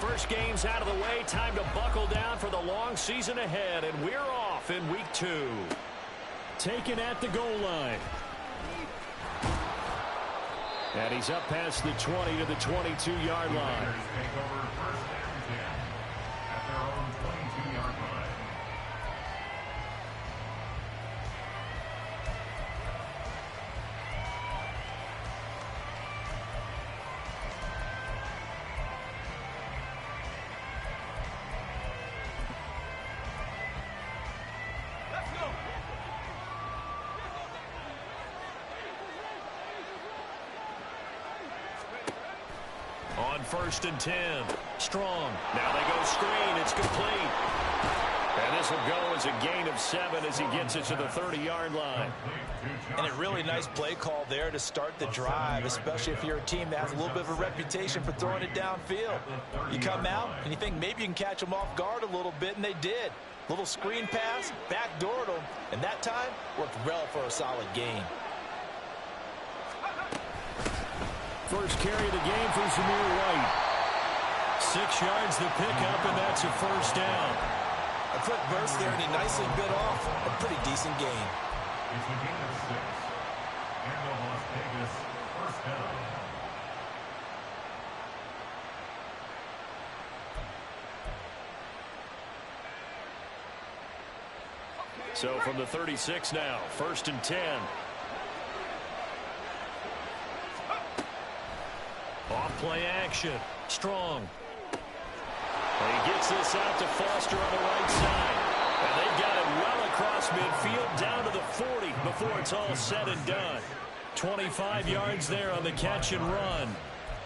first game's out of the way. Time to buckle down for the long season ahead, and we're off in week 2. Taken at the goal line. And he's up past the 20 to the 22-yard line. On 1st and 10. Strong. Now they go screen. It's complete. And this will go as a gain of 7 as he gets it to the 30-yard line. And a really nice play call there to start the drive, especially if you're a team that has a little bit of a reputation for throwing it downfield. You come out and you think maybe you can catch them off guard a little bit, and they did. Little screen pass, backdoored them, and that time worked well for a solid gain. First carry of the game for Zamir White. 6 yards the pickup, and that's a first down. A quick burst there, and he nicely bit off a pretty decent gain. It's a gain of 6. And the Las Vegas first down. So from the 36 now, 1st and 10. Off play action. Strong. And he gets this out to Foster on the right side. And they've got it well across midfield down to the 40 before it's all said and done. 25 yards there on the catch and run.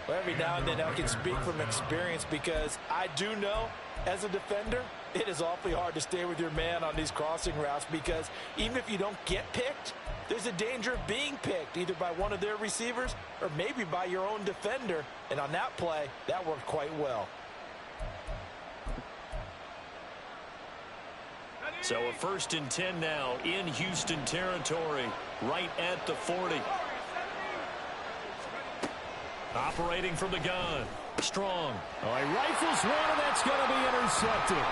Well, every now and then I can speak from experience because I do know as a defender it is awfully hard to stay with your man on these crossing routes because even if you don't get picked, there's a danger of being picked either by one of their receivers or maybe by your own defender. And on that play, that worked quite well. So a 1st and 10 now in Houston territory, right at the 40. Operating from the gun. Strong. Oh, he rifles one, and that's going to be intercepted.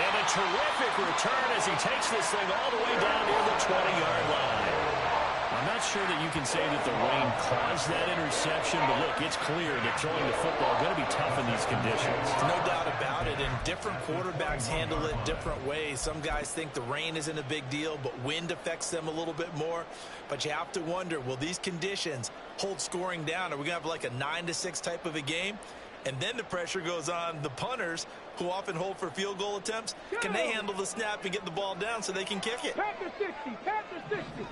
And a terrific return as he takes this thing all the way down near the 20-yard line. I'm not sure that you can say that the rain caused that interception, but look, it's clear that throwing the football is going to be tough in these conditions. No doubt about it, and different quarterbacks handle it different ways. Some guys think the rain isn't a big deal, but wind affects them a little bit more. But you have to wonder, will these conditions hold scoring down? Are we going to have like a 9-6 type of a game? And then the pressure goes on the punters, who often hold for field goal attempts. Can they handle the snap and get the ball down so they can kick it? Panther 60, Panther 60.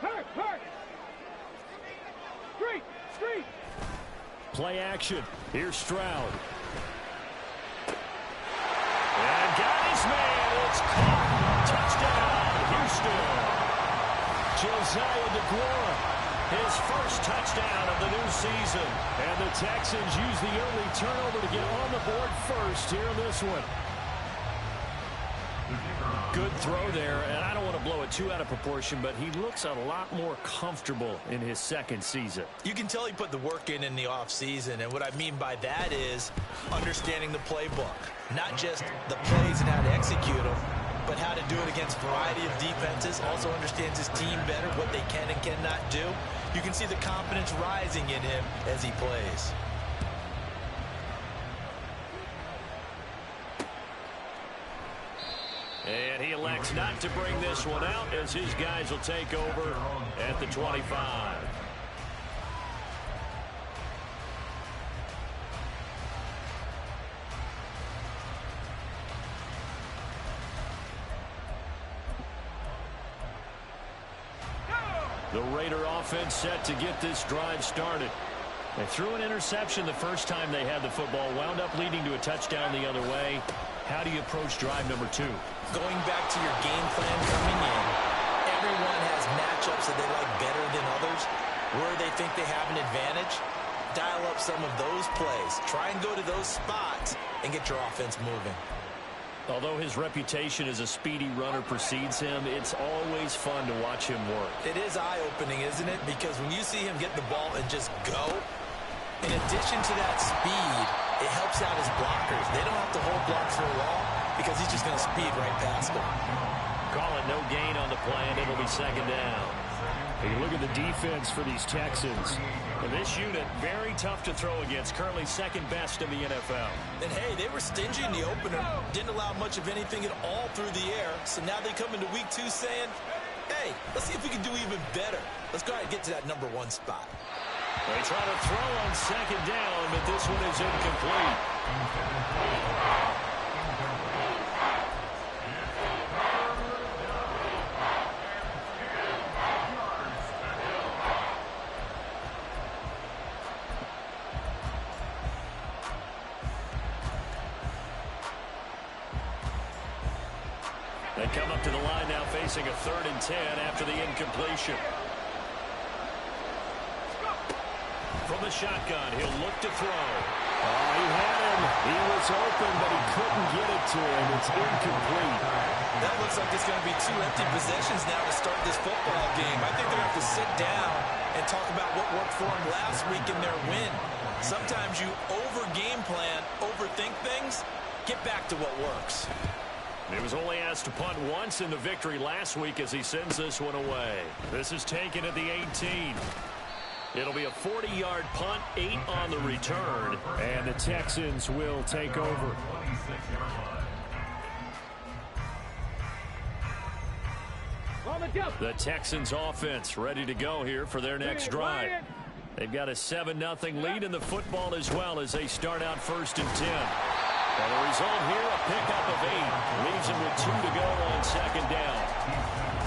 Hurt. Street. Play action. Here's Stroud. And got his man. It's caught. Touchdown, Houston. Josiah DeGuara, his first touchdown of the new season. And the Texans use the early turnover to get on the board first here in this one. Good throw there, and I don't want to blow it too out of proportion, but he looks a lot more comfortable in his second season. You can tell he put the work in the offseason, and what I mean by that is understanding the playbook. Not just the plays and how to execute them, but how to do it against a variety of defenses. Also understands his team better, what they can and cannot do. You can see the confidence rising in him as he plays. And he elects not to bring this one out as his guys will take over at the 25. The Raider offense set to get this drive started. They threw an interception the first time they had the football, wound up leading to a touchdown the other way. How do you approach drive number 2? Going back to your game plan coming in, everyone has matchups that they like better than others, where they think they have an advantage. Dial up some of those plays. Try and go to those spots and get your offense moving. Although his reputation as a speedy runner precedes him, it's always fun to watch him work. It is eye-opening, isn't it? Because when you see him get the ball and just go, in addition to that speed, it helps out his blockers. They don't have to hold blocks for long because he's just going to speed right past them. Call it no gain on the play, and it'll be second down. You look at the defense for these Texans. And this unit, very tough to throw against, currently second best in the NFL. And, hey, they were stingy in the opener, didn't allow much of anything at all through the air. So now they come into week 2 saying, hey, let's see if we can do even better. Let's go ahead and get to that number 1 spot. They try to throw on second down, but this one is incomplete. They come up to the line now facing a 3rd and 10 after the incompletion. From the shotgun, he'll look to throw. Oh, he had him. He was open, but he couldn't get it to him. It's incomplete. That looks like it's going to be 2 empty possessions now to start this football game. I think they're going to have to sit down and talk about what worked for them last week in their win. Sometimes you over-game plan, overthink things, get back to what works. He was only asked to punt once in the victory last week as he sends this one away. This is taken at the 18. It'll be a 40-yard punt, 8 on the return. And the Texans will take over. The Texans offense ready to go here for their next drive. They've got a 7-0 lead in the football as well as they start out 1st and 10. And the result here, a pickup of 8. Leaves them with 2 to go on second down.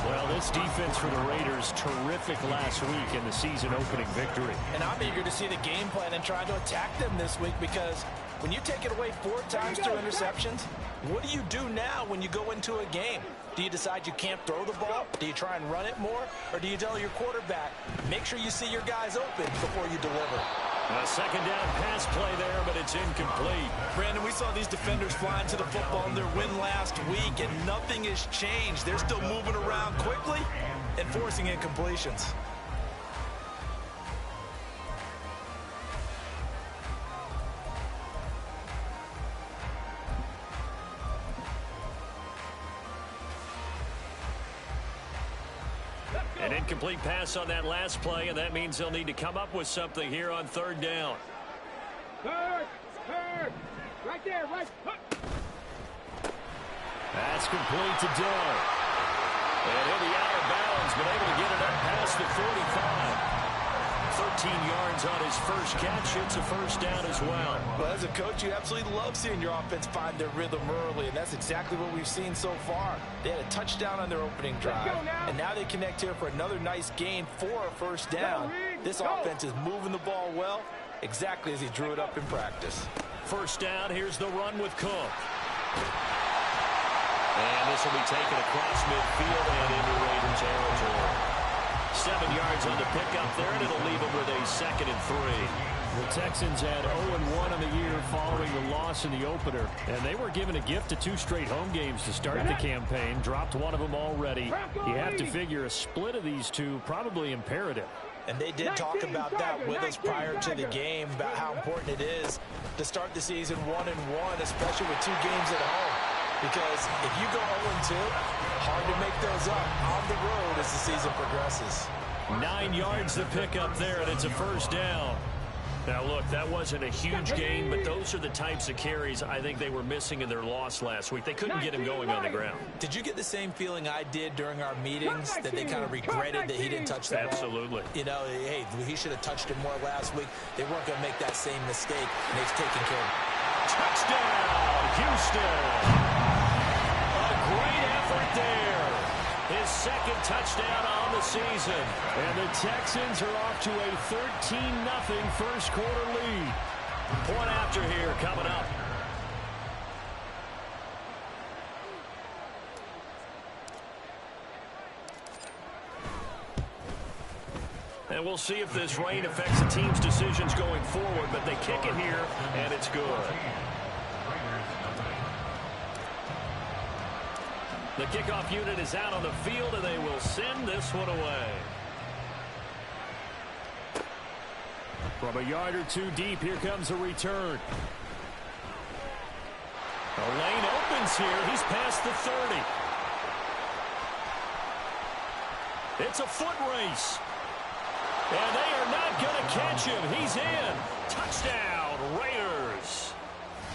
Well, this defense for the Raiders, terrific last week in the season-opening victory. And I'm eager to see the game plan and try to attack them this week because when you take it away 4 times through interceptions, what do you do now when you go into a game? Do you decide you can't throw the ball? Do you try and run it more? Or do you tell your quarterback, make sure you see your guys open before you deliver? A second down pass play there, but it's incomplete. Brandon, we saw these defenders flying to the football in their win last week, and nothing has changed. They're still moving around quickly and forcing incompletions. An incomplete pass on that last play, and that means they'll need to come up with something here on 3rd down. Third. Right there, right. That's complete to Dill. And he'll be out of bounds, but able to get it up past the 45. 13 yards on his first catch. It's a 1st down as well. Well, as a coach, you absolutely love seeing your offense find their rhythm early, and that's exactly what we've seen so far. They had a touchdown on their opening drive, and now they connect here for another nice gain for a 1st down. This offense is moving the ball well, exactly as he drew it up in practice. 1st down, here's the run with Cook. And this will be taken across midfield and into Raider territory. 7 yards on the pickup there, and it'll leave them with a 2nd and 3. The Texans had 0-1 on the year following the loss in the opener, and they were given a gift of 2 straight home games to start the campaign. Dropped one of them already. You have to figure a split of these 2 probably imperative. And they did talk about that with us prior to the game, about how important it is to start the season 1-1, especially with 2 games at home. Because if you go 0-2, hard to make those up on the road as the season progresses. 9 yards to pick up there, and it's a 1st down. Now, look, that wasn't a huge gain, but those are the types of carries I think they were missing in their loss last week. They couldn't get him going on the ground. Did you get the same feeling I did during our meetings, that they kind of regretted that he didn't touch the ball? Absolutely. You know, hey, he should have touched it more last week. They weren't going to make that same mistake, and they've taken care of it. Touchdown, Houston. A great effort there. His 2nd touchdown on the season. And the Texans are off to a 13-0 first quarter lead. Point after here coming up. And we'll see if this rain affects the team's decisions going forward, but they kick it here, and it's good. The kickoff unit is out on the field, and they will send this one away. From a yard or two deep, here comes a return. The lane opens here. He's past the 30. It's a foot race. And they are not going to catch him. He's in. Touchdown, Raiders.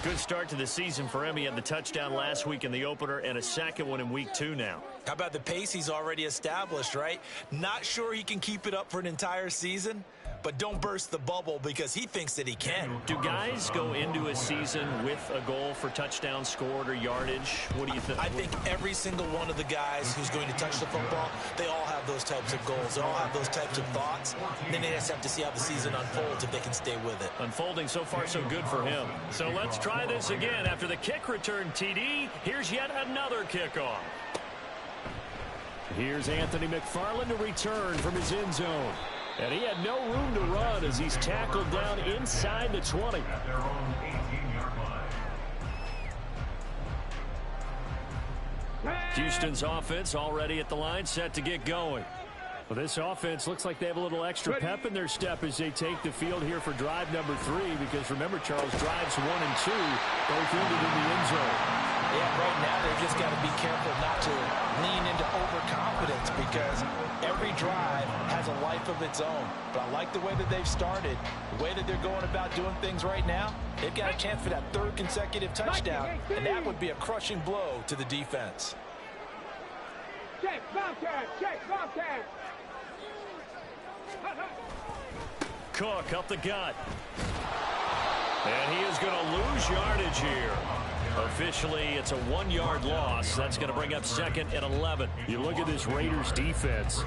Good start to the season for him. He had the touchdown last week in the opener and a second one in week 2 now. How about the pace he's already established, right? Not sure he can keep it up for an entire season, but don't burst the bubble because he thinks that he can. Do guys go into a season with a goal for touchdown scored or yardage? What do you think? I think every single one of the guys who's going to touch the football, they all have those types of goals. They all have those types of thoughts. Then they just have to see how the season unfolds if they can stay with it. Unfolding so far so good for him. So let's try this again. After the kick return TD, here's yet another kickoff. Here's Anthony McFarland to return from his end zone. And he had no room to run as he's tackled down inside the 20. At their own 18-yard line. Houston's offense already at the line, set to get going. Well, this offense looks like they have a little extra pep in their step as they take the field here for drive number 3, because remember, Charles, drives 1 and 2 both ended in the end zone. Yeah, right now they've just got to be careful not to lean into overconfidence because every drive has a life of its own. But I like the way that they've started, the way that they're going about doing things right now. They've got a chance for that 3rd consecutive touchdown, and that would be a crushing blow to the defense. Check, Bobcat, check, Bobcat. Cook up the gut. And he is going to lose yardage here. Officially, it's a 1-yard loss. That's going to bring up 2nd and 11. You look at this Raiders defense.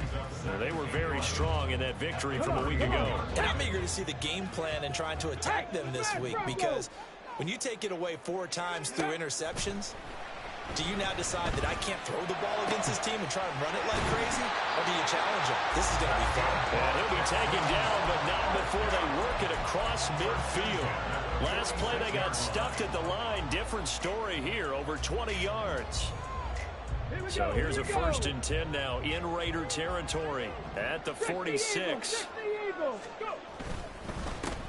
They were very strong in that victory from a week ago. And I'm eager to see the game plan and trying to attack them this week, because when you take it away 4 times through interceptions, do you now decide that I can't throw the ball against this team and try and run it like crazy? Or do you challenge him? This is going to be fun. And he'll be taken down, but not before they work it across midfield. Last play, they got stuffed at the line. Different story here, over 20 yards. So here's a 1st and 10 now in Raider territory at the 46.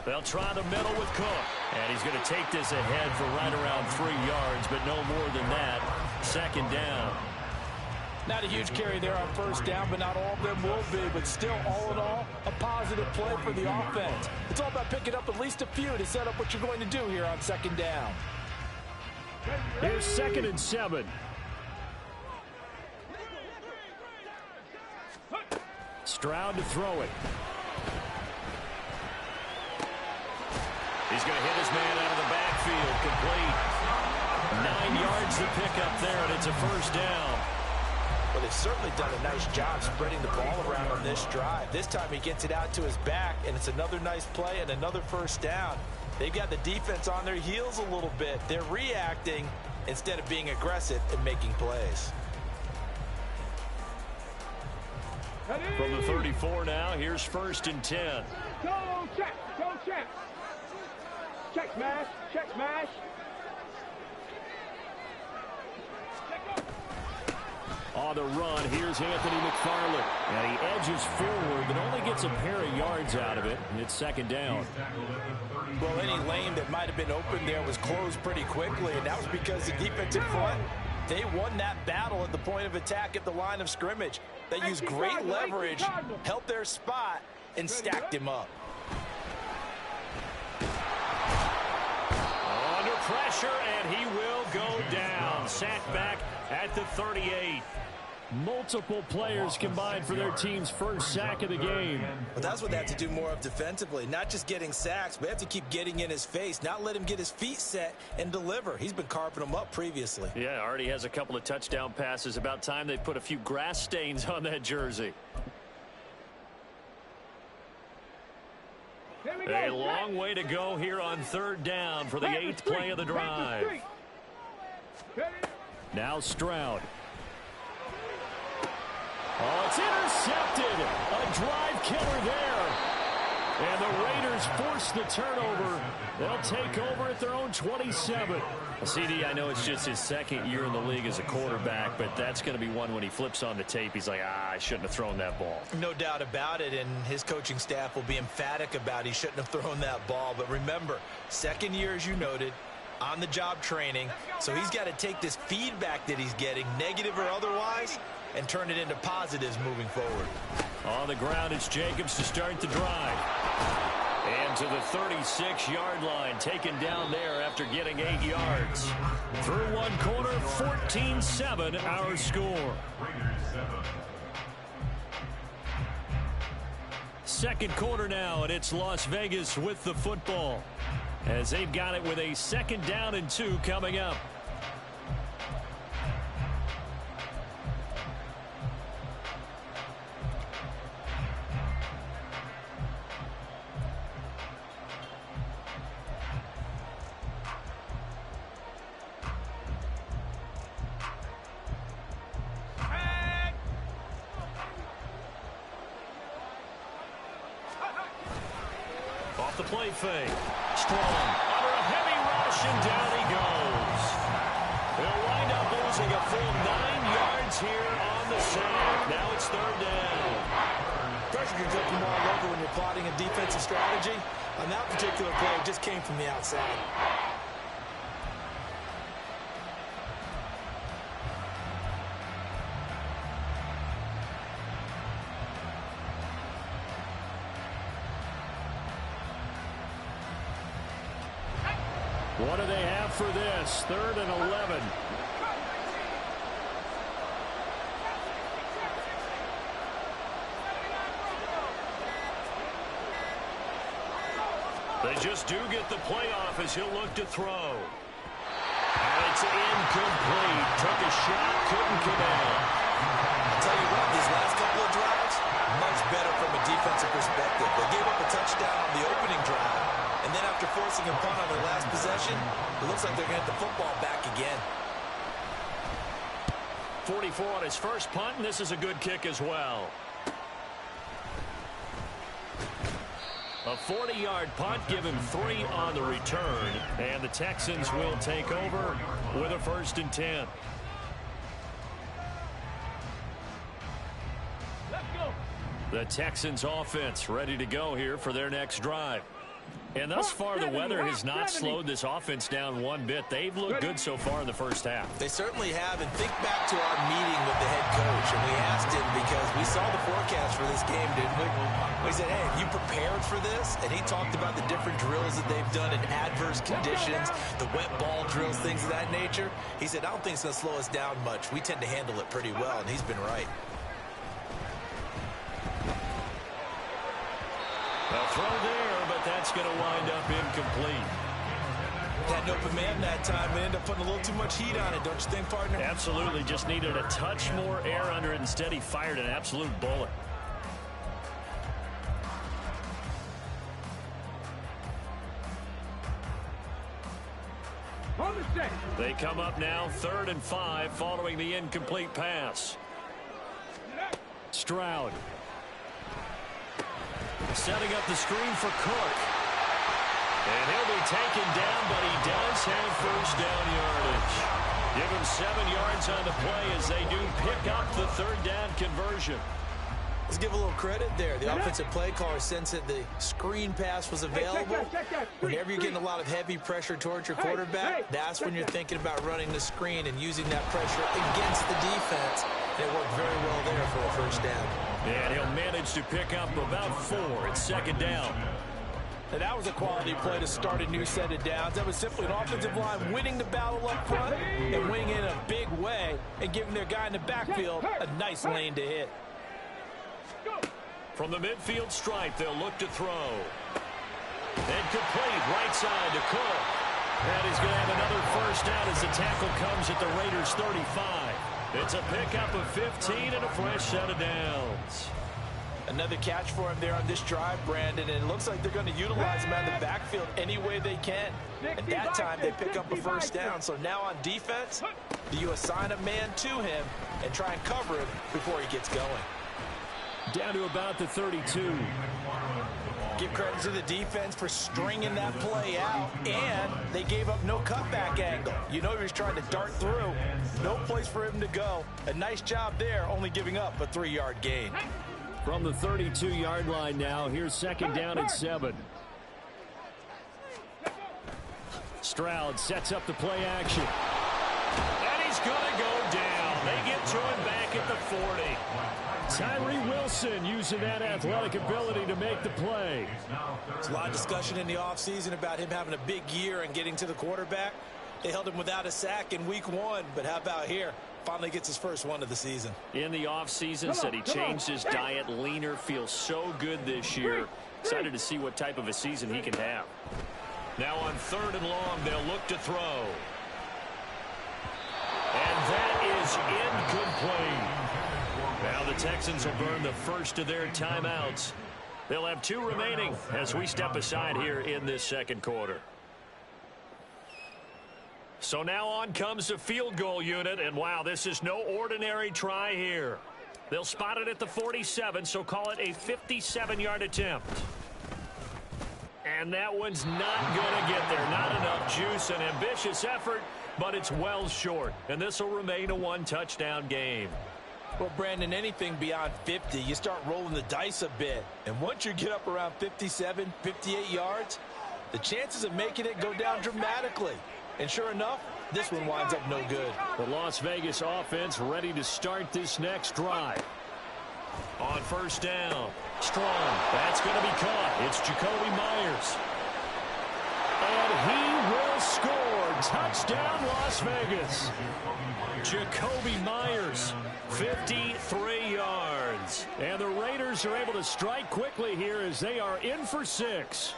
They'll try the middle with Cook. And he's going to take this ahead for right around 3 yards, but no more than that. 2nd down. Not a huge carry there on 1st down, but not all of them will be. But still, all in all, a positive play for the offense. It's all about picking up at least a few to set up what you're going to do here on 2nd down. Here's 2nd and 7. Stroud to throw it. He's going to hit his man out of the backfield. Complete. 9 yards to pick up there, and it's a 1st down. Well, they've certainly done a nice job spreading the ball around on this drive. This time he gets it out to his back, and it's another nice play and another 1st down. They've got the defense on their heels a little bit. They're reacting instead of being aggressive and making plays. From the 34 now, here's 1st and 10. Go check, go check. Check smash, check smash. On the run, here's Anthony McFarland. And he edges forward, but only gets a pair of yards out of it. It's 2nd down. Well, any lane that might have been open there was closed pretty quickly, and that was because the defensive front, they won that battle at the point of attack at the line of scrimmage. They used great leverage, held their spot, and stacked him up. Under pressure, and he will go down. Sacked back at the 38. Multiple players combined for their team's 1st sack of the game. But that's what they have to do more of defensively. Not just getting sacks, but they have to keep getting in his face, not let him get his feet set and deliver. He's been carving them up previously. Yeah, already has a couple of touchdown passes. About time they put a few grass stains on that jersey. A long way to go here on 3rd down for the 8th play of the drive. Now Stroud. Oh, it's intercepted. A drive killer there. And the Raiders force the turnover. They'll take over at their own 27. Well, CD, I know it's just his second year in the league as a quarterback, but that's going to be one when he flips on the tape. He's like, I shouldn't have thrown that ball. No doubt about it, and his coaching staff will be emphatic about he shouldn't have thrown that ball. But remember, second year, as you noted, on-the-job training, so he's got to take this feedback that he's getting, negative or otherwise, and turn it into positives moving forward. On the ground, it's Jacobs to start the drive. And to the 36-yard line, taken down there after getting 8 yards. Through one quarter, 14-7 our score. Second quarter now, and it's Las Vegas with the football, as they've got it with a 2nd down and 2 coming up. The play fake. Strong under a heavy rush, and down he goes. They'll wind up losing a full 9 yards here on the sack. Now it's 3rd down. Pressure can come from all over when you're plotting a defensive strategy. On that particular play, it just came from the outside. What do they have for this? 3rd and 11. They just do get the playoff as he'll look to throw. And it's incomplete. Took a shot, couldn't connect. I'll tell you what, these last couple of drives, much better from a defensive perspective. They gave up a touchdown on the opening drive, and then after forcing a punt on their last possession, it looks like they're going to get the football back again. 44 on his first punt, and this is a good kick as well. A 40-yard punt, give him 3 on the return, and the Texans will take over with a 1st and 10. The Texans offense ready to go here for their next drive. And thus far, the weather has not slowed this offense down one bit. They've looked good so far in the first half. They certainly have. And think back to our meeting with the head coach. And we asked him, because we saw the forecast for this game, didn't we? We said, hey, have you prepared for this? And he talked about the different drills that they've done in adverse conditions, the wet ball drills, things of that nature. He said, I don't think it's going to slow us down much. We tend to handle it pretty well, and he's been right. A throw there, but that's going to wind up incomplete. Had an open man that time and ended up putting a little too much heat on it, don't you think, partner? Absolutely. Just needed a touch more air under it. Instead, he fired an absolute bullet. They come up now 3rd and 5 following the incomplete pass. Stroud setting up the screen for Cook. And he'll be taken down, but he does have 1st down yardage. Give him 7 yards on the play as they do pick up the 3rd down conversion. Let's give a little credit there. The offensive play caller sensed that the screen pass was available. Whenever you're getting a lot of heavy pressure towards your quarterback, that's when you're thinking about running the screen and using that pressure against the defense. And it worked very well there for a 1st down. And he'll manage to pick up about 4. It's 2nd down. And that was a quality play to start a new set of downs. That was simply an offensive line winning the battle up front and winning it in a big way and giving their guy in the backfield a nice lane to hit. From the midfield stripe, they'll look to throw. And complete right side to Cook. And he's going to have another 1st down as the tackle comes at the Raiders' 35. It's a pickup of 15 and a fresh set of downs. Another catch for him there on this drive, Brandon, and it looks like they're going to utilize him out of the backfield any way they can. And that time they pick up a 1st down. So now on defense, do you assign a man to him and try and cover him before he gets going? Down to about the 32. Give credit to the defense for stringing that play out, and they gave up no cutback angle. You know he was trying to dart through. No place for him to go. A nice job there, only giving up a 3-yard gain. From the 32-yard line now, here's second down and 7. Stroud sets up the play action. And he's going to go down. They get to him back at the 40. Tyree Wilson using that athletic ability to make the play. There's a lot of discussion in the offseason about him having a big year and getting to the quarterback. They held him without a sack in week 1, but how about here? Finally gets his first one of the season. In the offseason, said he changed his diet, leaner, feels so good this year. Excited to see what type of a season he can have. Now on 3rd and long, they'll look to throw. And that is incomplete. Now the Texans will burn the first of their timeouts. They'll have 2 remaining as we step aside here in this second quarter. So now on comes the field goal unit, and wow, this is no ordinary try here. They'll spot it at the 47, so call it a 57-yard attempt. And that one's not going to get there. Not enough juice. An ambitious effort, but it's well short. And this will remain a 1-touchdown game. Well, Brandon, anything beyond 50, you start rolling the dice a bit. And once you get up around 57, 58 yards, the chances of making it go down dramatically. And sure enough, this one winds up no good. The Las Vegas offense ready to start this next drive. On 1st down, Strong. That's going to be caught. It's Jacoby Myers. And he will score. Touchdown, Las Vegas. Jacoby Myers, 53 yards. And the Raiders are able to strike quickly here as they are in for 6.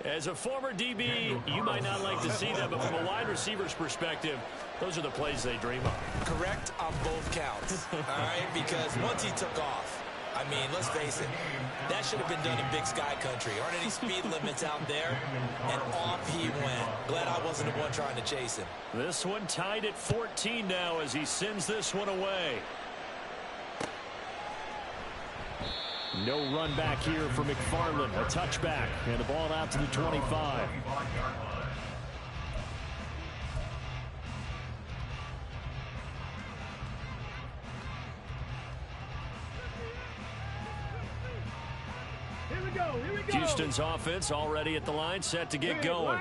As a former DB, you might not like to see that, but from a wide receiver's perspective, those are the plays they dream of. Correct on both counts, all right? Because once he took off, I mean, let's face it, that should have been done in Big Sky Country. Aren't any speed limits out there? And off he went. Glad I wasn't the one trying to chase him. This one tied at 14 now as he sends this one away. No run back here for McFarland. A touchback and the ball out to the 25. Here we go. Houston's offense already at the line, set to get going.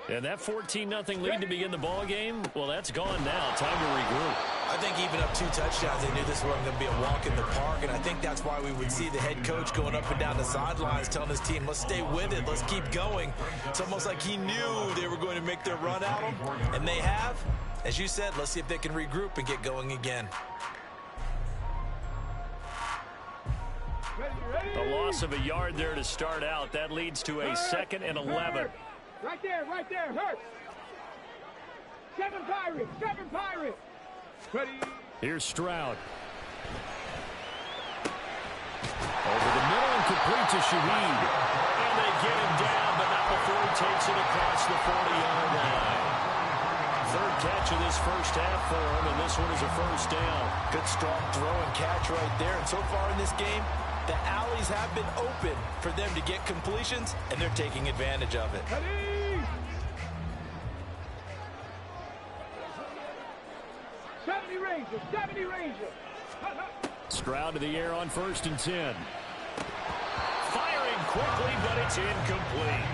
And that 14-0 lead to begin the ball game, well, that's gone now. Time to regroup. I think even up 2 touchdowns, they knew this wasn't going to be a walk in the park, and I think that's why we would see the head coach going up and down the sidelines telling his team, let's stay with it, let's keep going. It's almost like he knew they were going to make their run at him, and they have. As you said, let's see if they can regroup and get going again. A loss of a yard there to start out. That leads to a 2nd and 11. Right there, Hurts. 7 Pirates. Ready. Here's Stroud. Over the middle and complete to Shaheed. And they get him down, but not before he takes it across the 40-yard line. 3rd catch of this first half for him, and this one is a 1st down. Good strong throw and catch right there. And so far in this game, the alleys have been open for them to get completions, and they're taking advantage of it. Ready. 70 Ranger. Stroud to the air on 1st and 10. Firing quickly, but it's incomplete.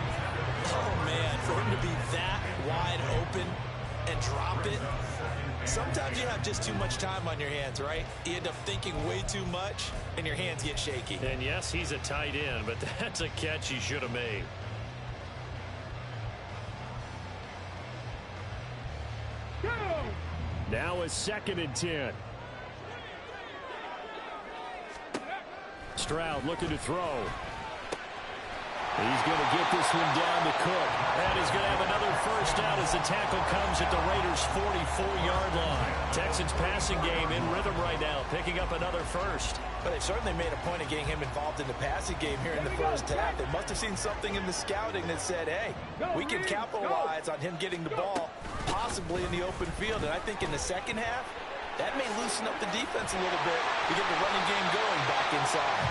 Oh, man, for him to be that wide open and drop it. Sometimes you have just too much time on your hands, right? You end up thinking way too much, and your hands get shaky. And yes, he's a tight end, but that's a catch he should have made. Go. Now a 2nd and 10. Stroud looking to throw. He's going to get this one down to Cook. And he's going to have another 1st down as the tackle comes at the Raiders' 44-yard line. Texans passing game in rhythm right now, picking up another 1st. But they've certainly made a point of getting him involved in the passing game here in the first half. They must have seen something in the scouting that said, hey, we can capitalize on him getting the ball, possibly in the open field. And I think in the second half, That may loosen up the defense a little bit to get the running game going back inside.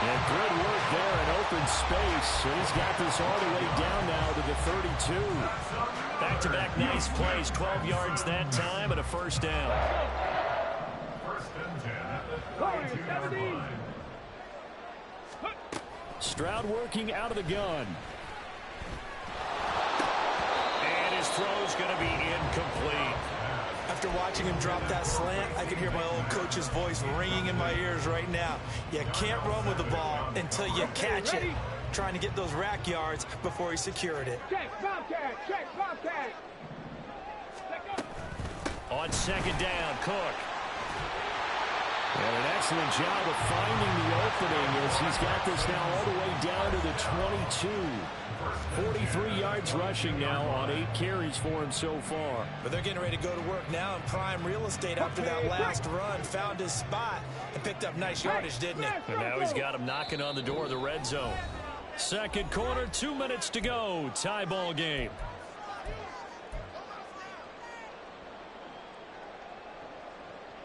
And good work there in open space. So he's got this all the way down now to the 32. Back-to-back nice plays, 12 yards that time and a first down. First and 10 at the 32-yard line. Stroud working out of the gun. And his throw's going to be incomplete. After watching him drop that slant, I can hear my old coach's voice ringing in my ears right now. You can't run with the ball until you catch it. Trying to get those rack yards before he secured it. Check, Bobcat, check, Bobcat. On second down, Cook. And an excellent job of finding the opening as he's got this now all the way down to the 22. 43 yards rushing now on 8 carries for him so far. But they're getting ready to go to work now in prime real estate after that last run. Found his spot and picked up nice yardage, didn't it? And now he's got him knocking on the door of the red zone. Second quarter, 2 minutes to go. Tie ball game.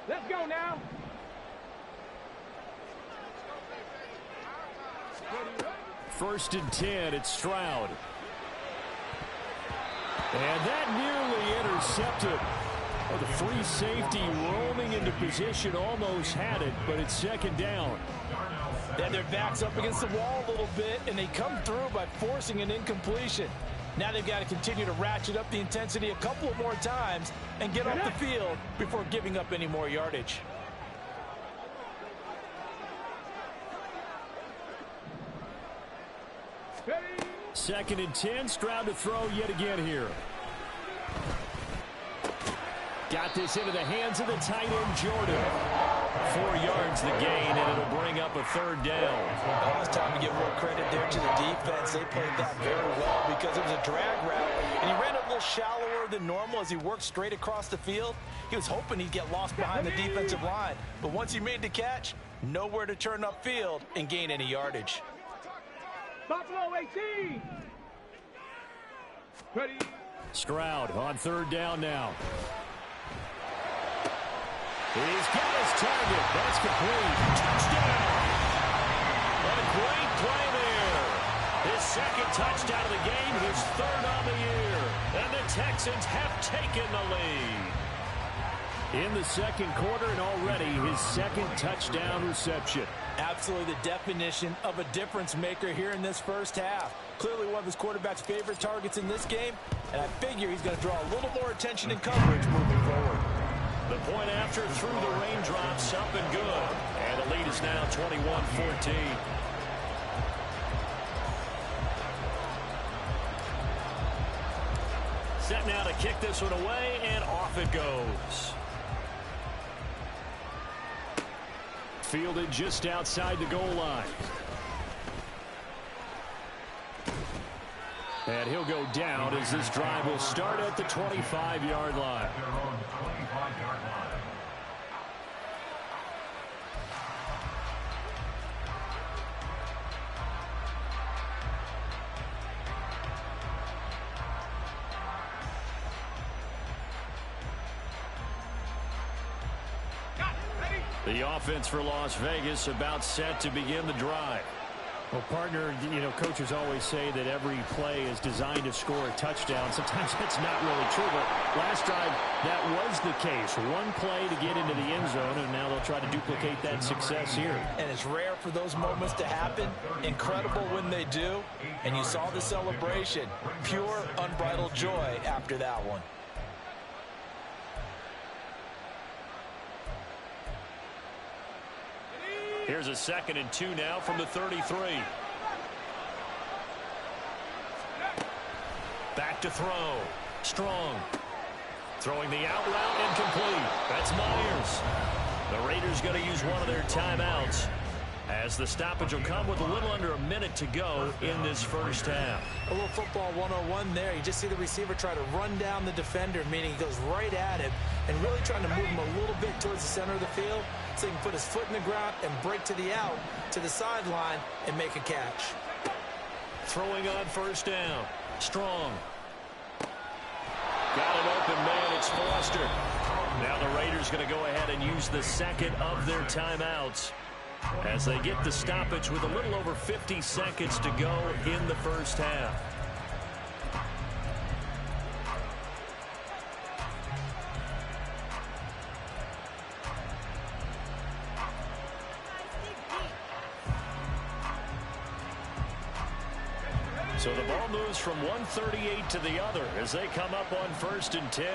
Let's go now. First and 10, it's Stroud. And that nearly intercepted. Oh, the free safety roaming into position almost had it, but it's second down. They had their backs up against the wall a little bit, and they come through by forcing an incompletion. Now they've got to continue to ratchet up the intensity a couple of more times and get off the field before giving up any more yardage. Second and 10, Stroud to throw yet again here. Got this into the hands of the tight end, Jordan. 4 yards the gain, and it'll bring up a third down. Well, it's time to give more credit there to the defense. They played that very well because it was a drag route, and he ran a little shallower than normal as he worked straight across the field. He was hoping he'd get lost behind the defensive line, but once he made the catch, nowhere to turn upfield and gain any yardage. Buffalo 18. Ready. Stroud on third down now. He's got his target. That's complete. Touchdown! A great play there. His second touchdown of the game, his third on the year. And the Texans have taken the lead. In the second quarter, and already his second touchdown reception. Absolutely the definition of a difference maker here in this first half. Clearly one of his quarterback's favorite targets in this game, and I figure he's going to draw a little more attention and coverage moving forward. The point after through the raindrops, up and good. And the lead is now 21-14. Set now to kick this one away, and off it goes. Fielded just outside the goal line. And he'll go down as this drive will start at the 25-yard line. Their own 25-yard line. The offense for Las Vegas about set to begin the drive. Well, partner, you know, coaches always say that every play is designed to score a touchdown. Sometimes that's not really true, but last drive, that was the case. One play to get into the end zone, and now they'll try to duplicate that success here. And it's rare for those moments to happen. Incredible when they do. And you saw the celebration. Pure, unbridled joy after that one. Here's a 2nd and 2 now from the 33. Back to throw. Strong. Throwing the out route, incomplete. That's Myers. The Raiders going to use one of their timeouts as the stoppage will come with a little under a minute to go in this first half. A little football 101 there. You just see the receiver try to run down the defender, meaning he goes right at him and really trying to move him a little bit towards the center of the field so he can put his foot in the ground and break to the out, to the sideline, and make a catch. Throwing on first down. Strong. Got an open man. It's Foster. Now the Raiders going to go ahead and use the second of their timeouts as they get the stoppage with a little over 50 seconds to go in the first half. So the ball moves from 138 to the other as they come up on 1st and 10.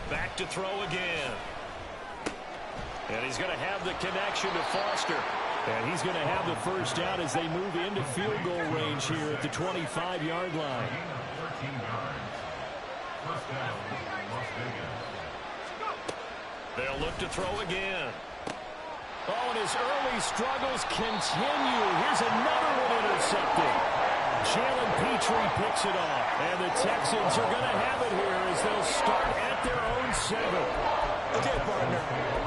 Back to throw again. And he's going to have the connection to Foster. And he's going to have the first down as they move into field goal range here at the 25-yard line. 13 yards. First down, Las Vegas. They'll look to throw again. Oh, and his early struggles continue. Here's another one intercepted. Jalen Petrie picks it off. And the Texans are going to have it here as they'll start at their own 7. Okay, partner,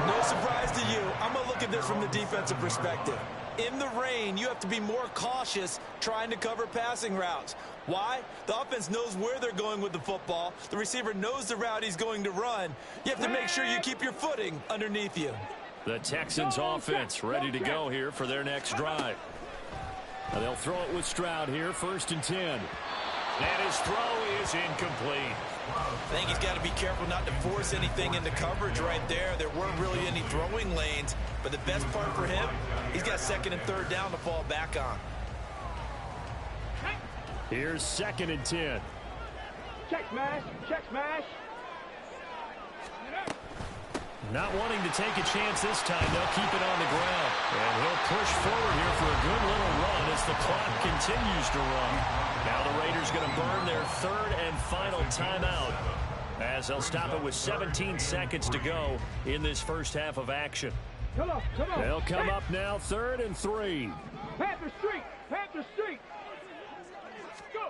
no surprise to you. I'm going to look at this from the defensive perspective. In the rain, you have to be more cautious trying to cover passing routes. Why? The offense knows where they're going with the football. The receiver knows the route he's going to run. You have to make sure you keep your footing underneath you. The Texans offense ready to go here for their next drive. Now they'll throw it with Stroud here, 1st and 10. And his throw is incomplete. I think he's got to be careful not to force anything into coverage right there. There weren't really any throwing lanes, but the best part for him, he's got 2nd and 3rd down to fall back on. Here's 2nd and 10. Check smash. Check smash. Not wanting to take a chance this time. They'll keep it on the ground. And he'll push forward here for a good little run as the clock continues to run. Now the Raiders going to burn their 3rd and final timeout as they'll stop it with 17 seconds to go in this first half of action. Come on. They'll come up now 3rd and 3. Panther Street. Panther Street. Go.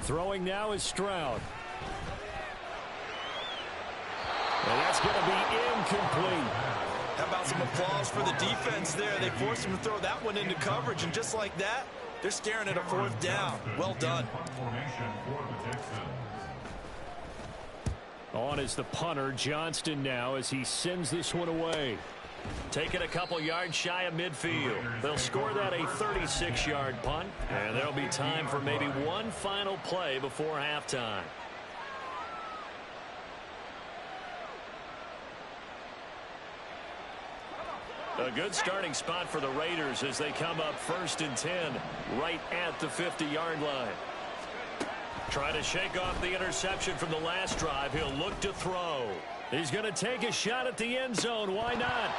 Throwing now is Stroud. And that's going to be incomplete. How about some applause for the defense there? They forced him to throw that one into coverage, and just like that, they're staring at a 4th down. Well done. Formation for the Texans. On is the punter, Johnston, now as he sends this one away. Taking a couple yards shy of midfield. They'll score that a 36-yard punt, and there'll be time for maybe one final play before halftime. A good starting spot for the Raiders as they come up 1st and 10 right at the 50-yard line. Trying to shake off the interception from the last drive. He'll look to throw. He's going to take a shot at the end zone. Why not?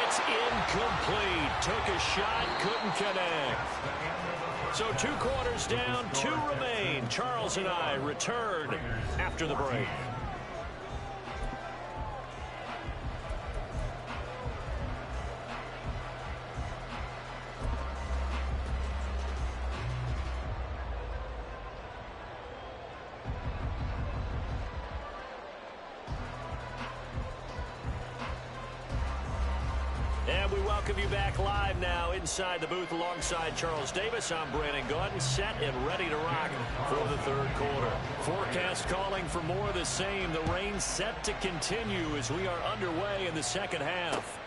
It's incomplete. Took a shot, couldn't connect. So 2 quarters down, 2 remain. Charles and I return after the break. And we welcome you back live now inside the booth alongside Charles Davis. I'm Brandon Gordon, set and ready to rock for the 3rd quarter. Forecast calling for more of the same. The rain set to continue as we are underway in the 2nd half.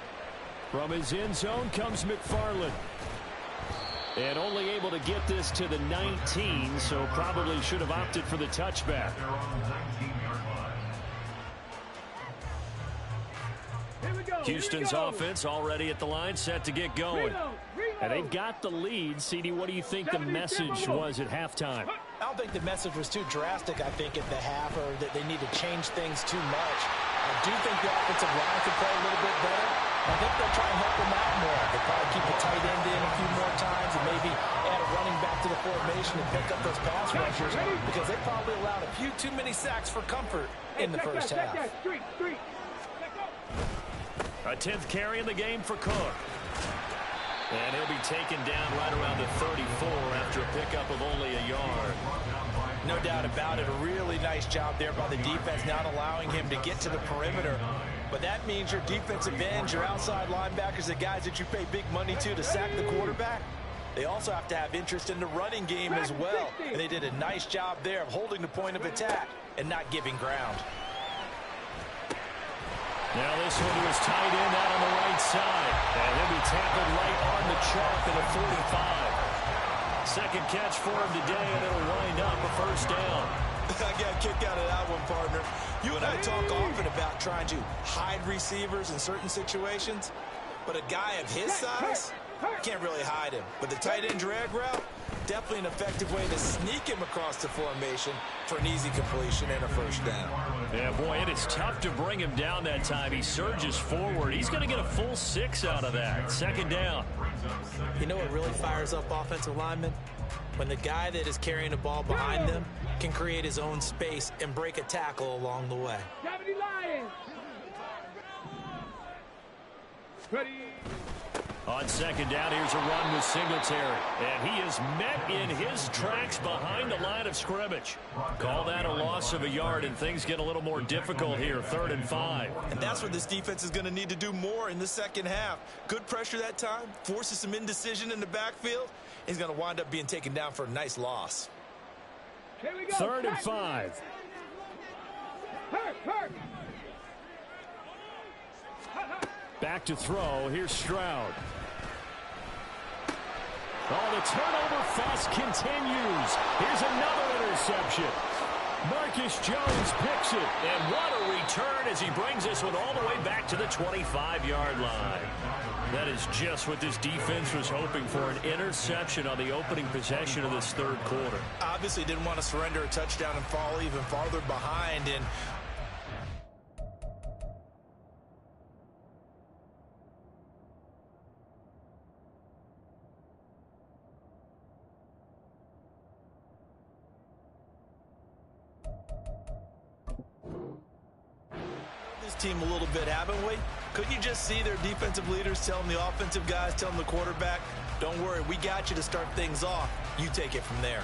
From his end zone comes McFarland. And only able to get this to the 19, so probably should have opted for the touchback. They're on the 19-yard line. Houston's offense already at the line, set to get going. And they've got the lead. CD, what do you think the message was at halftime? I don't think the message was too drastic, I think, at the half, or that they need to change things too much. I do think the offensive line could play a little bit better. I think they'll try and help them out more. They'll probably keep the tight end in a few more times and maybe add a running back to the formation and pick up those pass rushers because they probably allowed a few too many sacks for comfort in the first half. A 10th carry in the game for Cook. And he'll be taken down right around the 34 after a pickup of only a yard. No doubt about it. A really nice job there by the defense, not allowing him to get to the perimeter. But that means your defensive ends, your outside linebackers, the guys that you pay big money to sack the quarterback, They also have to have interest in the running game as well. And they did a nice job there of holding the point of attack and not giving ground. Now this one was tight end out on the right side. And he'll be tackled right on the chalk at the 45. Second catch for him today, and it'll wind up a first down. I got a kick out of that one, partner. You and I talk often about trying to hide receivers in certain situations, but a guy of his size, can't really hide him. But the tight end drag route, definitely an effective way to sneak him across the formation for an easy completion and a first down. Yeah, boy, it is tough to bring him down that time. He surges forward. He's going to get a full 6 out of that. Second down. You know what really fires up offensive linemen? When the guy that is carrying the ball behind them can create his own space and break a tackle along the way. Ready. On second down, here's a run with Singletary. And he is met in his tracks behind the line of scrimmage. Call that a loss of a yard, and things get a little more difficult here. 3rd and 5. And that's what this defense is going to need to do more in the second half. Good pressure that time, forces some indecision in the backfield. He's going to wind up being taken down for a nice loss. Here we go. 3rd and 5. Hurt. Back to throw. Here's Stroud. Oh, the turnover fast continues. Here's another interception. Marcus Jones picks it. And what a return as he brings this one all the way back to the 25-yard line. That is just what this defense was hoping for, an interception on the opening possession of this third quarter. Obviously didn't want to surrender a touchdown and fall even farther behind. And team a little bit, haven't we? Couldn't you just see their defensive leaders telling the offensive guys, telling the quarterback, don't worry, we got you to start things off. You take it from there.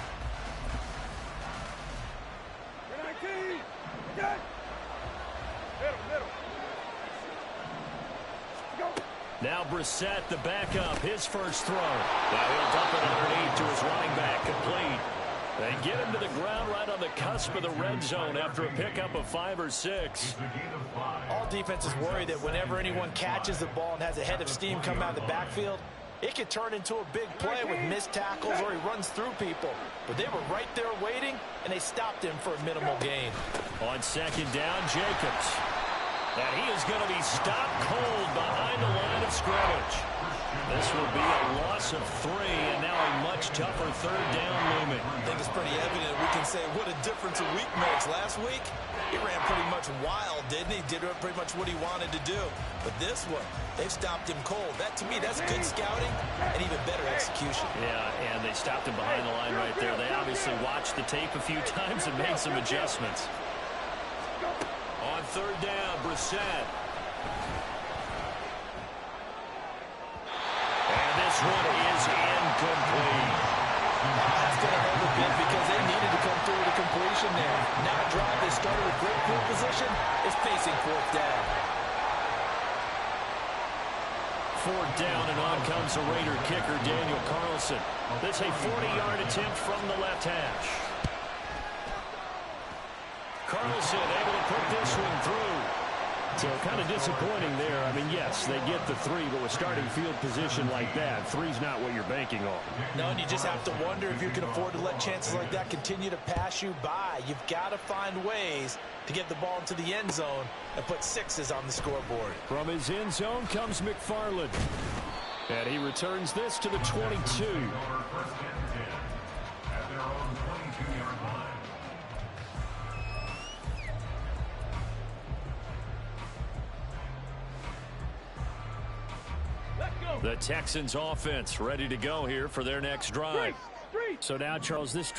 Now Brissett, the backup, his first throw. Now he'll dump it underneath to his running back, complete. They get him to the ground right on the cusp of the red zone after a pickup of 5 or 6. All defenses worry that whenever anyone catches the ball and has a head of steam come out of the backfield, it could turn into a big play with missed tackles or he runs through people. But they were right there waiting, and they stopped him for a minimal gain. On second down, Jacobs. And he is going to be stopped cold behind the line of scrimmage. This will be a loss of 3, and now a much tougher third down looming. I think it's pretty evident we can say what a difference a week makes. Last week, he ran pretty much wild, didn't he? Did pretty much what he wanted to do. But this one, they've stopped him cold. That, to me, that's good scouting and even better execution. Yeah, and they stopped him behind the line right there. They obviously watched the tape a few times and made some adjustments. On third down, Brissett. This one is incomplete. That's going to hurt a bit because they needed to come through with a completion there. Now a drive they started with great field position is facing 4th down. 4th down, and on comes the Raider kicker, Daniel Carlson. That's a 40-yard attempt from the left hash. Carlson able to put this one through. So kind of disappointing there. I mean, yes, they get the 3, but with starting field position like that, 3's not what you're banking on. No, and you just have to wonder if you can afford to let chances like that continue to pass you by. You've got to find ways to get the ball into the end zone and put 6s on the scoreboard. From his end zone comes McFarland. And he returns this to the 22. The Texans offense ready to go here for their next drive. So now, Charles, this drive